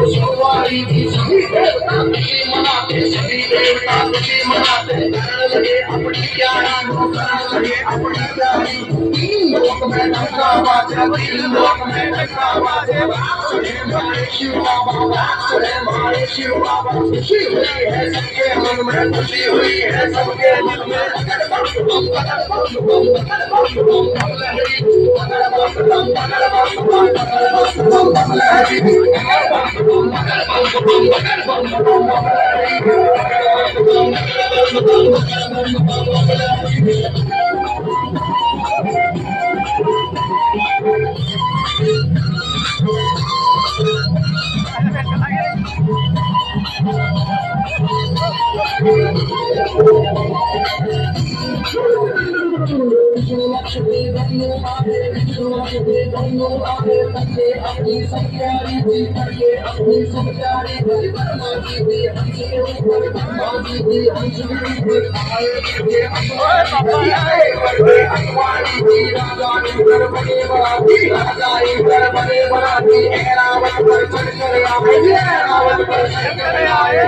सोमवारी की सभी देवता खुशी मनाते, सभी देवता खुशी मनाते। करण लगे अपनी प्यारी, करण लगे अपनी प्यारी। तीन लोक में डंका बाजे, तीन लोक में डंका बाजे। सुने हमारे शिव बाबा, सुने हमारे शिव बाबा। खुशी हुई है सबके मन में, खुशी हुई है सबके मन में। अगर बम बम अगर बम बम अगर बम बम बम लहरी, अगर बम बम अगर बम बम अगर बम बम बम लहरी, अगर बम बम अगर बम बम अगर बम बम बम लहरी, अगर बम बम अगर बम बम अगर बम बम बम लहरी। लक्ष्मी बन्नू आवे, लक्ष्मी बन्नू आवे। करके अपनी सब प्यारी थी, करके अपनी सब प्यारी थी। ब्रह्मा जी भी हमसे ऊपर, ब्रह्मा जी भी हमसे ऊपर आए। करके अपनी आए, करके अखबारी थी। राजा इंद्र बने बराती, राजा इंद्र बने बराती। रावण पर चढ़कर आए, रावण पर चढ़कर आए।